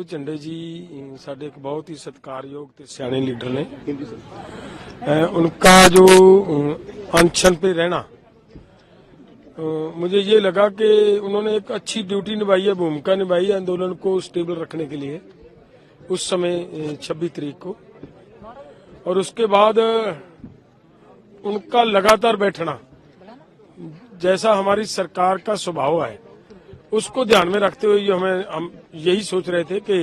झंडे जी साडे एक बहुत ही सत्कारयोग ते सियाने लीडर ने। उनका जो अनशन पे रहना, मुझे ये लगा कि उन्होंने एक अच्छी ड्यूटी निभाई है, भूमिका निभाई है आंदोलन को स्टेबल रखने के लिए उस समय 26 तारीख को। और उसके बाद उनका लगातार बैठना, जैसा हमारी सरकार का स्वभाव है, उसको ध्यान में रखते हुए हम यही सोच रहे थे कि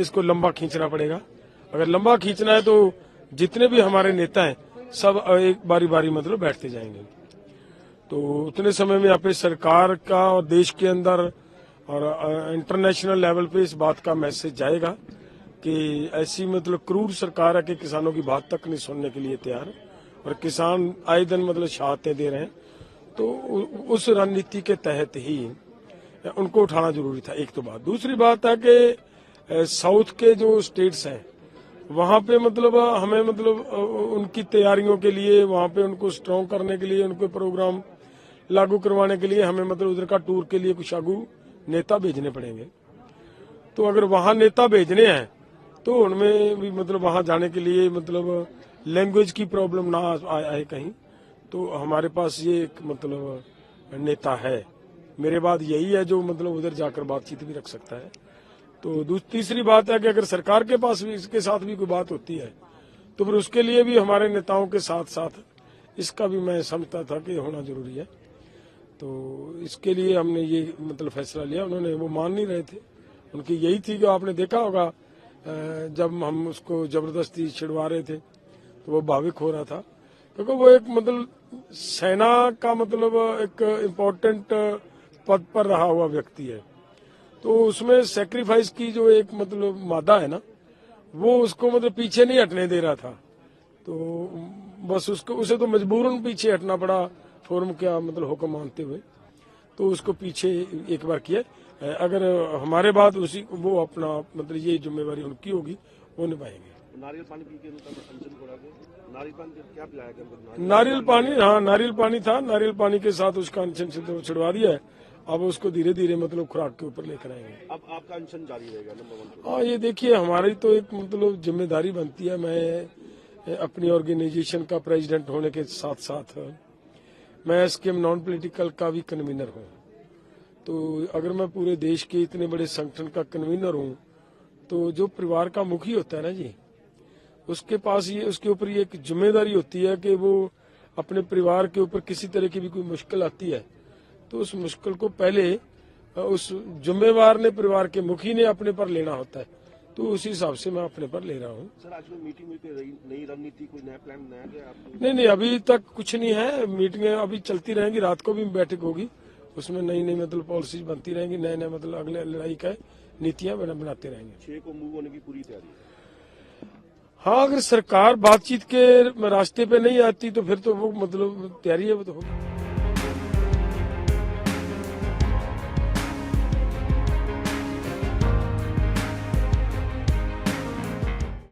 इसको लंबा खींचना पड़ेगा। अगर लंबा खींचना है तो जितने भी हमारे नेता हैं सब एक बारी बारी मतलब बैठते जाएंगे। तो उतने समय में अपने सरकार का और देश के अंदर और इंटरनेशनल लेवल पे इस बात का मैसेज जाएगा कि ऐसी मतलब क्रूर सरकार है कि किसानों की बात तक नहीं सुनने के लिए तैयार, और किसान आए दिन मतलब शहादतें दे रहे हैं। तो उस रणनीति के तहत ही उनको उठाना जरूरी था। एक तो बात, दूसरी बात है कि साउथ के जो स्टेट्स हैं वहां पे मतलब हमें मतलब उनकी तैयारियों के लिए, वहां पे उनको स्ट्रॉन्ग करने के लिए, उनको प्रोग्राम लागू करवाने के लिए हमें मतलब उधर का टूर के लिए कुछ आगू नेता भेजने पड़ेंगे। तो अगर वहां नेता भेजने हैं तो उनमें भी मतलब वहां जाने के लिए मतलब लैंग्वेज की प्रॉब्लम ना आए कहीं, तो हमारे पास ये एक मतलब नेता है मेरे बाद यही है जो मतलब उधर जाकर बातचीत भी रख सकता है। तो तीसरी बात है कि अगर सरकार के पास भी इसके साथ भी कोई बात होती है तो फिर उसके लिए भी हमारे नेताओं के साथ साथ इसका भी मैं समझता था कि होना जरूरी है। तो इसके लिए हमने ये मतलब फैसला लिया। उन्होंने वो मान नहीं रहे थे, उनकी यही थी कि आपने देखा होगा जब हम उसको जबरदस्ती छिड़वा रहे थे तो वो भावुक हो रहा था, क्योंकि वो एक मतलब सेना का मतलब एक इम्पोर्टेंट पद पर रहा हुआ व्यक्ति है। तो उसमें सेक्रीफाइस की जो एक मतलब मादा है ना, वो उसको मतलब पीछे नहीं हटने दे रहा था। तो बस उसको उसे तो मजबूरन पीछे हटना पड़ा फोरम का मतलब हुक्म मानते हुए, तो उसको पीछे एक बार किया। अगर हमारे बाद उसी वो अपना मतलब ये जिम्मेवारी उनकी होगी, वो निभाएंगे। नारियल पानी पी के नारियल पानी क्या पिलाया गया? नारियल पानी, हाँ नारियल पानी था, नारियल पानी के साथ उसका अनशन से छिड़वा दिया है। अब उसको धीरे धीरे मतलब खुराक के ऊपर लेकर आएंगे। अब आपका अनशन जारी रहेगा नंबर 1? हाँ, ये देखिए हमारी तो एक मतलब जिम्मेदारी बनती है। मैं अपनी ऑर्गेनाइजेशन का प्रेसिडेंट होने के साथ साथ मैं एसकेएम नॉन पॉलिटिकल का भी कन्वीनर हूँ। तो अगर मैं पूरे देश के इतने बड़े संगठन का कन्वीनर हूँ तो जो परिवार का मुखी होता है ना जी, उसके पास ये उसके ऊपर ये एक जिम्मेदारी होती है कि वो अपने परिवार के ऊपर किसी तरह की भी कोई मुश्किल आती है तो उस मुश्किल को पहले उस जिम्मेवार ने, परिवार के मुखी ने अपने पर लेना होता है। तो उसी हिसाब से मैं अपने पर ले रहा हूँ। सर, आज में मीटिंग हुई, नई रणनीति, कोई नया प्लान बनाया गया आपको? नहीं, अभी तक कुछ नहीं है। मीटिंगें अभी चलती रहेंगी, रात को भी बैठक होगी, उसमें नई नई मतलब पॉलिसीज बनती रहेंगी, नए नए मतलब अगले लड़ाई का नीतियां बनाते रहेंगे। 6 को मूव होने की पूरी तैयारी है? हाँ, अगर सरकार बातचीत के रास्ते पे नहीं आती तो फिर तो वो मतलब तैयारी है, वो तो होगी।